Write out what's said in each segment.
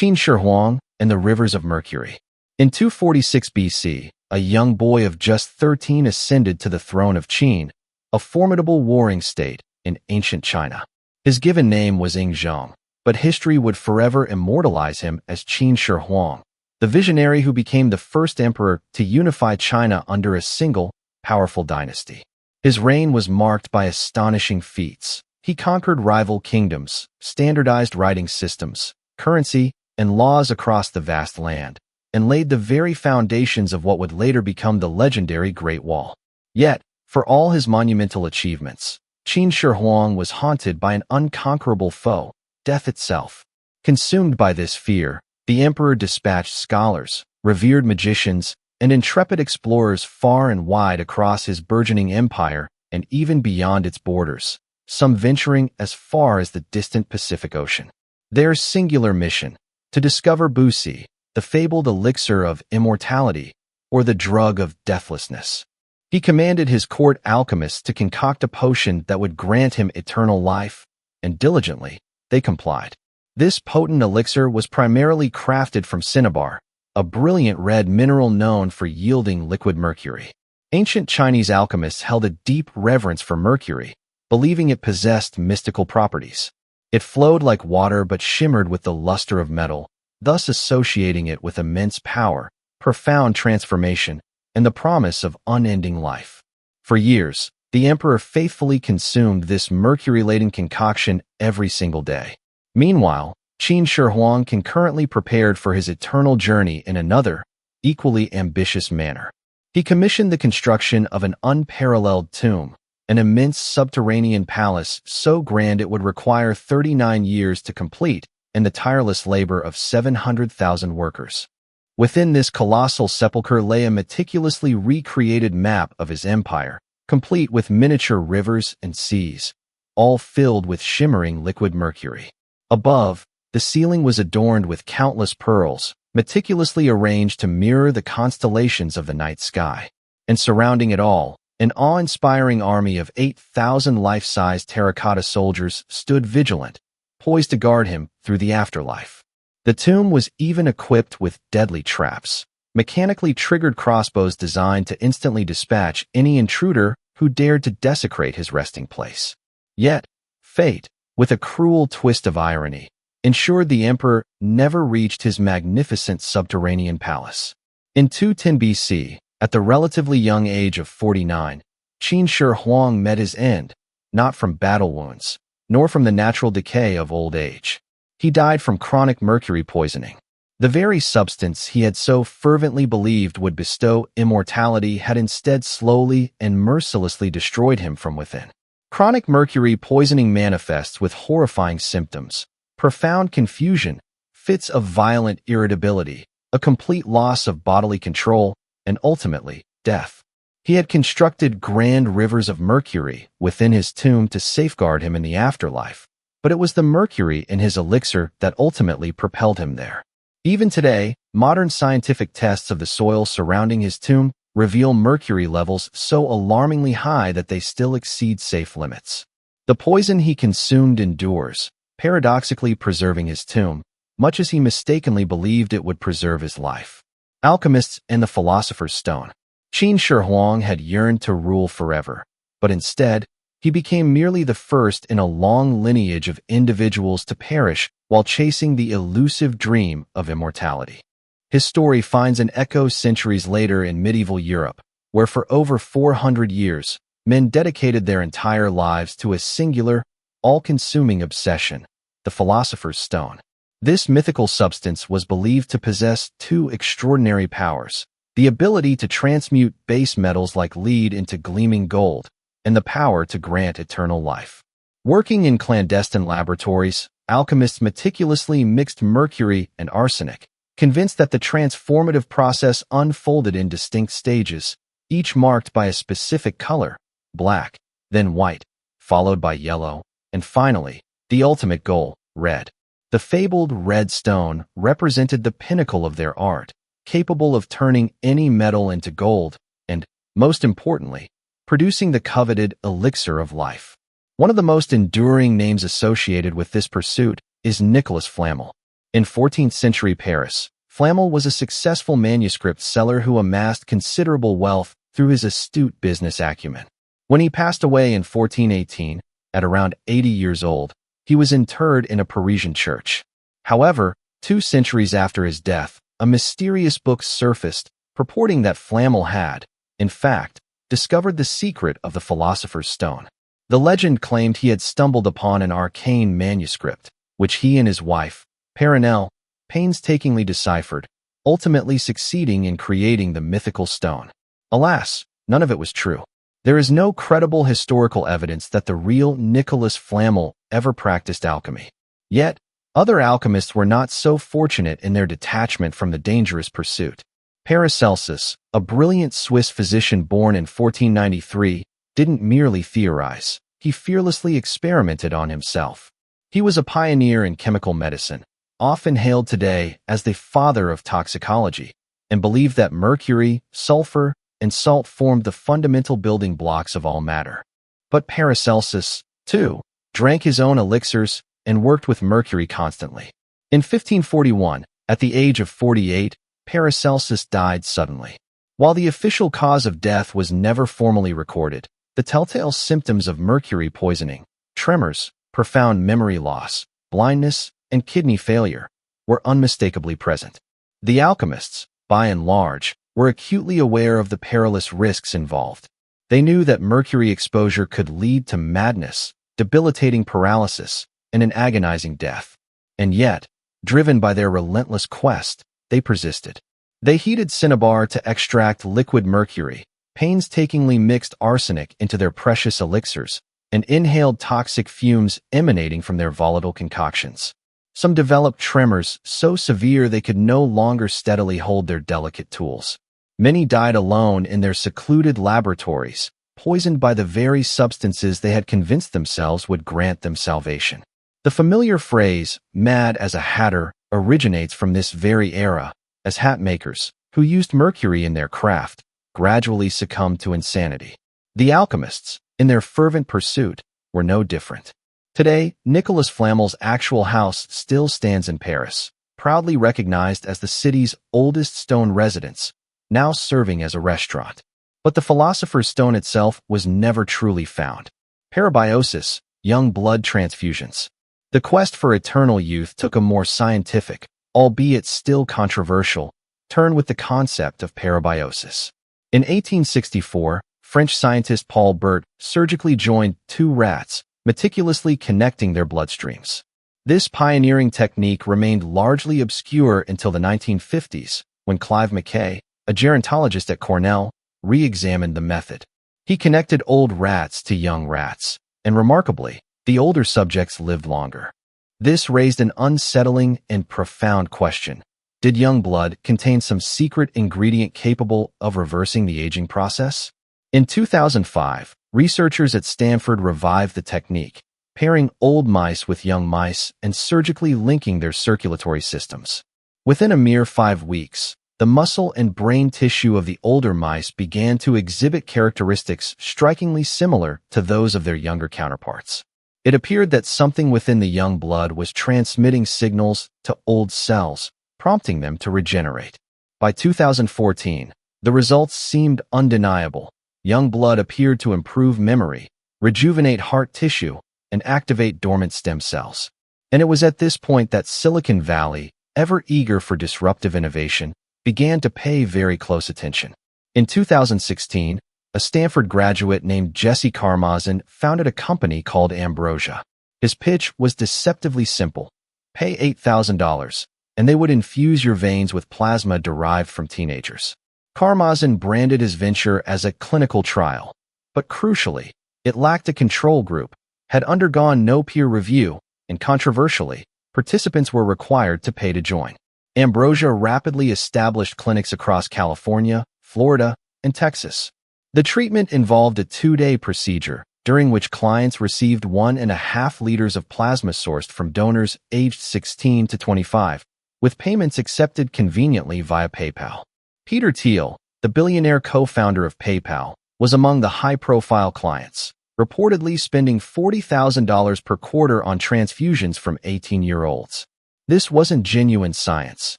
Qin Shi Huang and the Rivers of Mercury. In 246 BC, a young boy of just 13 ascended to the throne of Qin, a formidable warring state in ancient China. His given name was Zhong, but history would forever immortalize him as Qin Shi Huang, the visionary who became the first emperor to unify China under a single, powerful dynasty. His reign was marked by astonishing feats. He conquered rival kingdoms, standardized writing systems, currency, and laws across the vast land, and laid the very foundations of what would later become the legendary Great Wall. Yet, for all his monumental achievements, Qin Shi Huang was haunted by an unconquerable foe, death itself. Consumed by this fear, the emperor dispatched scholars, revered magicians, and intrepid explorers far and wide across his burgeoning empire and even beyond its borders, some venturing as far as the distant Pacific Ocean. Their singular mission: to discover Busi, the fabled elixir of immortality, or the drug of deathlessness. He commanded his court alchemists to concoct a potion that would grant him eternal life, and diligently, they complied. This potent elixir was primarily crafted from cinnabar, a brilliant red mineral known for yielding liquid mercury. Ancient Chinese alchemists held a deep reverence for mercury, believing it possessed mystical properties. It flowed like water but shimmered with the luster of metal, thus associating it with immense power, profound transformation, and the promise of unending life. For years, the emperor faithfully consumed this mercury-laden concoction every single day. Meanwhile, Qin Shi Huang concurrently prepared for his eternal journey in another, equally ambitious manner. He commissioned the construction of an unparalleled tomb, an immense subterranean palace so grand it would require 39 years to complete and the tireless labor of 700,000 workers. Within this colossal sepulchre lay a meticulously recreated map of his empire, complete with miniature rivers and seas, all filled with shimmering liquid mercury. Above, the ceiling was adorned with countless pearls, meticulously arranged to mirror the constellations of the night sky. And surrounding it all, an awe-inspiring army of 8,000 life-size terracotta soldiers stood vigilant, poised to guard him through the afterlife. The tomb was even equipped with deadly traps, mechanically triggered crossbows designed to instantly dispatch any intruder who dared to desecrate his resting place. Yet, fate, with a cruel twist of irony, ensured the emperor never reached his magnificent subterranean palace. In 210 BC, at the relatively young age of 49, Qin Shi Huang met his end, not from battle wounds, nor from the natural decay of old age. He died from chronic mercury poisoning. The very substance he had so fervently believed would bestow immortality had instead slowly and mercilessly destroyed him from within. Chronic mercury poisoning manifests with horrifying symptoms: profound confusion, fits of violent irritability, a complete loss of bodily control, and ultimately, death. He had constructed grand rivers of mercury within his tomb to safeguard him in the afterlife, but it was the mercury in his elixir that ultimately propelled him there. Even today, modern scientific tests of the soil surrounding his tomb reveal mercury levels so alarmingly high that they still exceed safe limits. The poison he consumed endures, paradoxically preserving his tomb, much as he mistakenly believed it would preserve his life. Alchemists and the Philosopher's Stone. Qin Shi Huang had yearned to rule forever, but instead, he became merely the first in a long lineage of individuals to perish while chasing the elusive dream of immortality. His story finds an echo centuries later in medieval Europe, where for over 400 years, men dedicated their entire lives to a singular, all-consuming obsession: the Philosopher's Stone. This mythical substance was believed to possess two extraordinary powers: the ability to transmute base metals like lead into gleaming gold, and the power to grant eternal life. Working in clandestine laboratories, alchemists meticulously mixed mercury and arsenic, convinced that the transformative process unfolded in distinct stages, each marked by a specific color: black, then white, followed by yellow, and finally, the ultimate goal, red. The fabled red stone represented the pinnacle of their art, capable of turning any metal into gold and, most importantly, producing the coveted elixir of life. One of the most enduring names associated with this pursuit is Nicholas Flamel. In 14th century Paris, Flamel was a successful manuscript seller who amassed considerable wealth through his astute business acumen. When he passed away in 1418, at around 80 years old, he was interred in a Parisian church. However, 2 centuries after his death, a mysterious book surfaced purporting that Flamel had, in fact, discovered the secret of the Philosopher's Stone. The legend claimed he had stumbled upon an arcane manuscript, which he and his wife, Perronel, painstakingly deciphered, ultimately succeeding in creating the mythical stone. Alas, none of it was true. There is no credible historical evidence that the real Nicholas Flamel ever practiced alchemy. Yet, other alchemists were not so fortunate in their detachment from the dangerous pursuit. Paracelsus, a brilliant Swiss physician born in 1493, didn't merely theorize. He fearlessly experimented on himself. He was a pioneer in chemical medicine, often hailed today as the father of toxicology, and believed that mercury, sulfur, and salt formed the fundamental building blocks of all matter. But Paracelsus, too, drank his own elixirs and worked with mercury constantly. In 1541, at the age of 48, Paracelsus died suddenly. While the official cause of death was never formally recorded, the telltale symptoms of mercury poisoning, tremors, profound memory loss, blindness, and kidney failure, were unmistakably present. The alchemists, by and large, were acutely aware of the perilous risks involved. They knew that mercury exposure could lead to madness, debilitating paralysis, and an agonizing death. And yet, driven by their relentless quest, they persisted. They heated cinnabar to extract liquid mercury, painstakingly mixed arsenic into their precious elixirs, and inhaled toxic fumes emanating from their volatile concoctions. Some developed tremors so severe they could no longer steadily hold their delicate tools. Many died alone in their secluded laboratories, poisoned by the very substances they had convinced themselves would grant them salvation. The familiar phrase, mad as a hatter, originates from this very era, as hat makers, who used mercury in their craft, gradually succumbed to insanity. The alchemists, in their fervent pursuit, were no different. Today, Nicholas Flamel's actual house still stands in Paris, proudly recognized as the city's oldest stone residence, now serving as a restaurant. But the Philosopher's Stone itself was never truly found. Parabiosis, young blood transfusions. The quest for eternal youth took a more scientific, albeit still controversial, turn with the concept of parabiosis. In 1864, French scientist Paul Bert surgically joined 2 rats, meticulously connecting their bloodstreams. This pioneering technique remained largely obscure until the 1950s, when Clive Mackay, a gerontologist at Cornell, re-examined the method. He connected old rats to young rats, and remarkably, the older subjects lived longer. This raised an unsettling and profound question. Did young blood contain some secret ingredient capable of reversing the aging process? In 2005, researchers at Stanford revived the technique, pairing old mice with young mice and surgically linking their circulatory systems. Within a mere 5 weeks, the muscle and brain tissue of the older mice began to exhibit characteristics strikingly similar to those of their younger counterparts. It appeared that something within the young blood was transmitting signals to old cells, prompting them to regenerate. By 2014, the results seemed undeniable. Young blood appeared to improve memory, rejuvenate heart tissue, and activate dormant stem cells. And it was at this point that Silicon Valley, ever eager for disruptive innovation, began to pay very close attention. In 2016, a Stanford graduate named Jesse Karmazin founded a company called Ambrosia. His pitch was deceptively simple. Pay $8,000, and they would infuse your veins with plasma derived from teenagers. Karmazin branded his venture as a clinical trial, but crucially, it lacked a control group, had undergone no peer review, and controversially, participants were required to pay to join. Ambrosia rapidly established clinics across California, Florida, and Texas. The treatment involved a 2-day procedure, during which clients received 1.5 liters of plasma sourced from donors aged 16 to 25, with payments accepted conveniently via PayPal. Peter Thiel, the billionaire co-founder of PayPal, was among the high-profile clients, reportedly spending $40,000 per quarter on transfusions from 18-year-olds. This wasn't genuine science.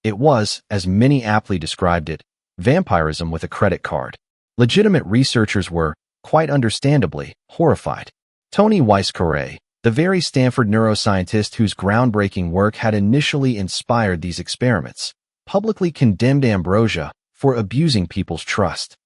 It was, as many aptly described it, vampirism with a credit card. Legitimate researchers were, quite understandably, horrified. Tony Weisskopf, the very Stanford neuroscientist whose groundbreaking work had initially inspired these experiments, publicly condemned Ambrosia for abusing people's trust.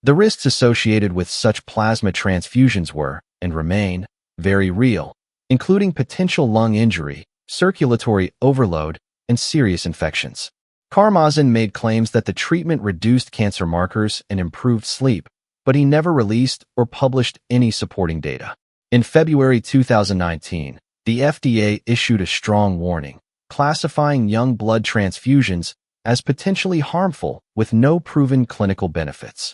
The risks associated with such plasma transfusions were, and remain, very real, including potential lung injury, circulatory overload, and serious infections. Karmazin made claims that the treatment reduced cancer markers and improved sleep, but he never released or published any supporting data. In February 2019, the FDA issued a strong warning, classifying young blood transfusions as potentially harmful with no proven clinical benefits.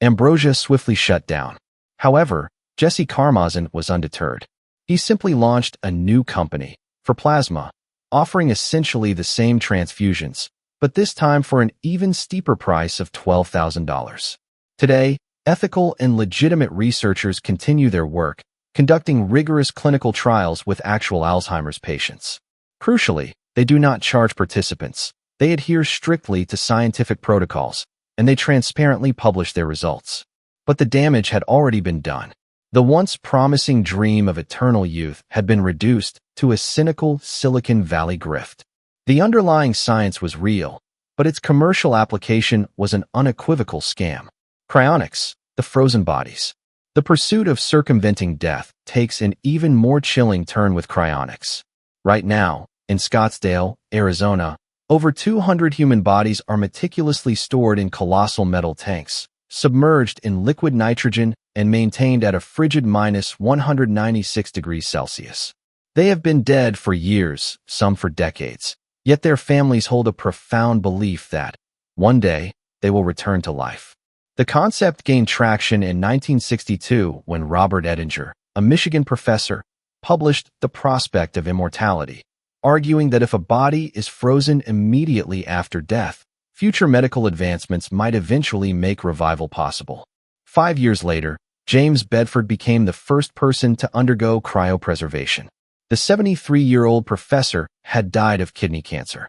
Ambrosia swiftly shut down. However, Jesse Karmazin was undeterred. He simply launched a new company, for plasma, offering essentially the same transfusions, but this time for an even steeper price of $12,000. Today, ethical and legitimate researchers continue their work, conducting rigorous clinical trials with actual Alzheimer's patients. Crucially, they do not charge participants. They adhere strictly to scientific protocols, and they transparently publish their results. But the damage had already been done. The once promising dream of eternal youth had been reduced to a cynical Silicon Valley grift. The underlying science was real, but its commercial application was an unequivocal scam. Cryonics, the frozen bodies. The pursuit of circumventing death takes an even more chilling turn with cryonics. Right now, in Scottsdale, Arizona, over 200 human bodies are meticulously stored in colossal metal tanks, submerged in liquid nitrogen and maintained at a frigid -196°C. They have been dead for years, some for decades, yet their families hold a profound belief that, one day, they will return to life. The concept gained traction in 1962 when Robert Ettinger, a Michigan professor, published The Prospect of Immortality, arguing that if a body is frozen immediately after death, future medical advancements might eventually make revival possible. 5 years later, James Bedford became the first person to undergo cryopreservation. The 73-year-old professor had died of kidney cancer.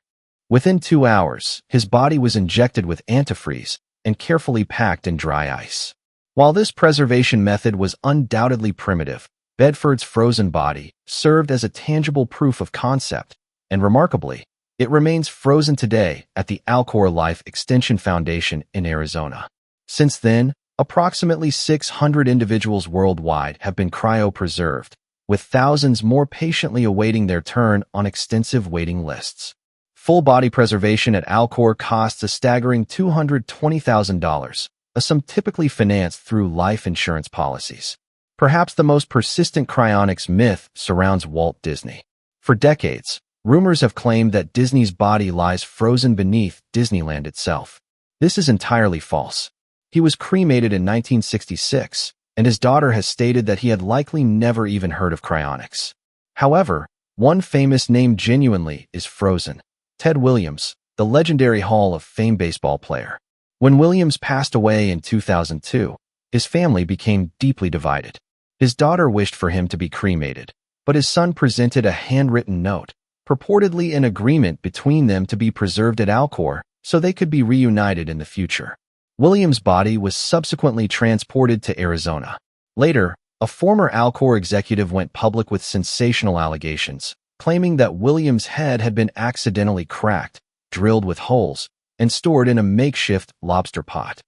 Within 2 hours, his body was injected with antifreeze and carefully packed in dry ice. While this preservation method was undoubtedly primitive, Bedford's frozen body served as a tangible proof of concept, and remarkably, it remains frozen today at the Alcor Life Extension Foundation in Arizona. Since then, approximately 600 individuals worldwide have been cryopreserved, with thousands more patiently awaiting their turn on extensive waiting lists. Full body preservation at Alcor costs a staggering $220,000, a sum typically financed through life insurance policies. Perhaps the most persistent cryonics myth surrounds Walt Disney. For decades, rumors have claimed that Disney's body lies frozen beneath Disneyland itself. This is entirely false. He was cremated in 1966, and his daughter has stated that he had likely never even heard of cryonics. However, one famous name genuinely is frozen: Ted Williams, the legendary Hall of Fame baseball player. When Williams passed away in 2002, his family became deeply divided. His daughter wished for him to be cremated, but his son presented a handwritten note, purportedly an agreement between them to be preserved at Alcor so they could be reunited in the future. Williams' body was subsequently transported to Arizona. Later, a former Alcor executive went public with sensational allegations, claiming that Williams' head had been accidentally cracked, drilled with holes, and stored in a makeshift lobster pot.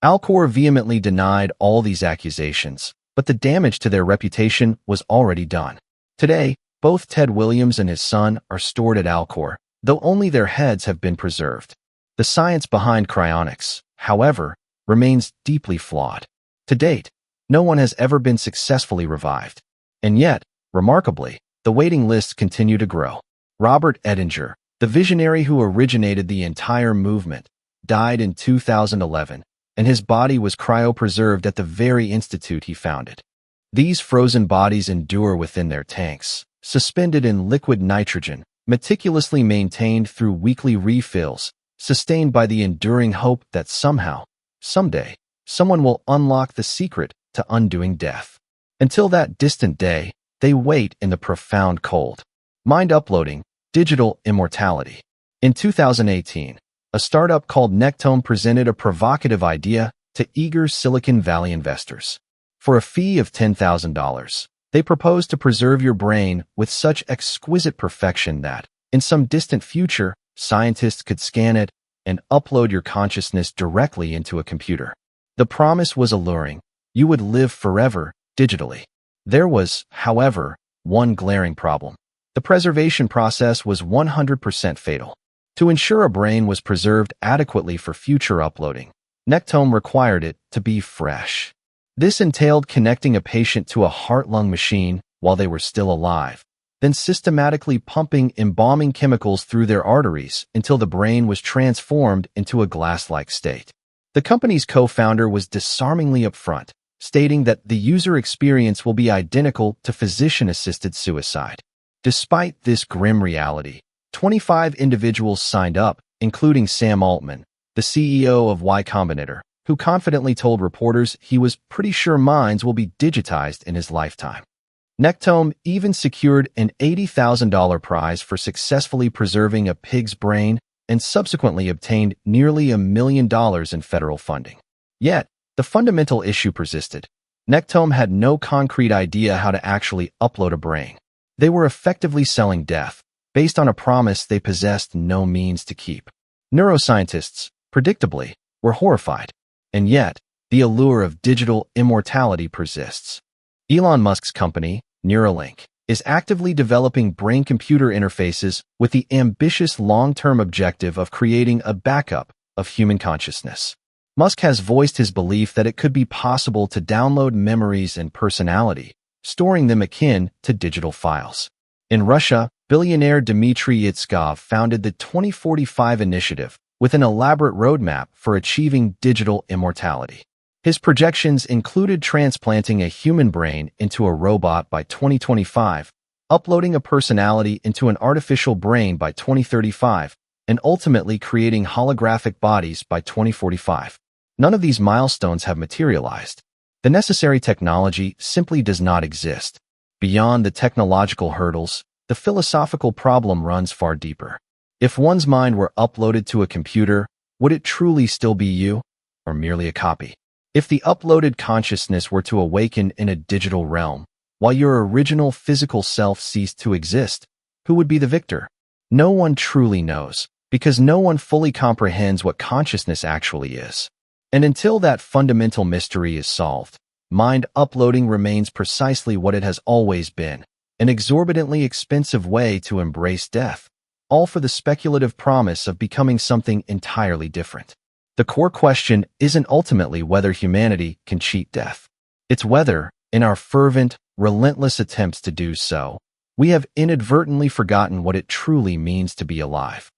Alcor vehemently denied all these accusations, but the damage to their reputation was already done. Today, both Ted Williams and his son are stored at Alcor, though only their heads have been preserved. The science behind cryonics, however, remains deeply flawed. To date, no one has ever been successfully revived. And yet, remarkably, the waiting lists continue to grow. Robert Ettinger, the visionary who originated the entire movement, died in 2011, and his body was cryopreserved at the very institute he founded. These frozen bodies endure within their tanks, suspended in liquid nitrogen, meticulously maintained through weekly refills, sustained by the enduring hope that somehow, someday, someone will unlock the secret to undoing death. Until that distant day, they wait in the profound cold. Mind uploading, digital immortality. In 2018, a startup called Nectome presented a provocative idea to eager Silicon Valley investors. For a fee of $10,000, they proposed to preserve your brain with such exquisite perfection that, in some distant future, scientists could scan it and upload your consciousness directly into a computer. The promise was alluring. You would live forever, digitally. There was, however, one glaring problem. The preservation process was 100% fatal. To ensure a brain was preserved adequately for future uploading, Nectome required it to be fresh. This entailed connecting a patient to a heart-lung machine while they were still alive, then systematically pumping embalming chemicals through their arteries until the brain was transformed into a glass-like state. The company's co-founder was disarmingly upfront, stating that the user experience will be identical to physician-assisted suicide. Despite this grim reality, 25 individuals signed up, including Sam Altman, the CEO of Y Combinator, who confidently told reporters he was pretty sure minds will be digitized in his lifetime. Nectome even secured an $80,000 prize for successfully preserving a pig's brain and subsequently obtained nearly $1 million in federal funding. Yet, the fundamental issue persisted. Nectome had no concrete idea how to actually upload a brain. They were effectively selling death, based on a promise they possessed no means to keep. Neuroscientists, predictably, were horrified. And yet, the allure of digital immortality persists. Elon Musk's company, Neuralink, is actively developing brain-computer interfaces with the ambitious long-term objective of creating a backup of human consciousness. Musk has voiced his belief that it could be possible to download memories and personality, storing them akin to digital files. In Russia, billionaire Dmitry Itskov founded the 2045 Initiative with an elaborate roadmap for achieving digital immortality. His projections included transplanting a human brain into a robot by 2025, uploading a personality into an artificial brain by 2035, and ultimately creating holographic bodies by 2045. None of these milestones have materialized. The necessary technology simply does not exist. Beyond the technological hurdles, the philosophical problem runs far deeper. If one's mind were uploaded to a computer, would it truly still be you, or merely a copy? If the uploaded consciousness were to awaken in a digital realm, while your original physical self ceased to exist, who would be the victor? No one truly knows, because no one fully comprehends what consciousness actually is. And until that fundamental mystery is solved, mind uploading remains precisely what it has always been, an exorbitantly expensive way to embrace death, all for the speculative promise of becoming something entirely different. The core question isn't ultimately whether humanity can cheat death. It's whether, in our fervent, relentless attempts to do so, we have inadvertently forgotten what it truly means to be alive.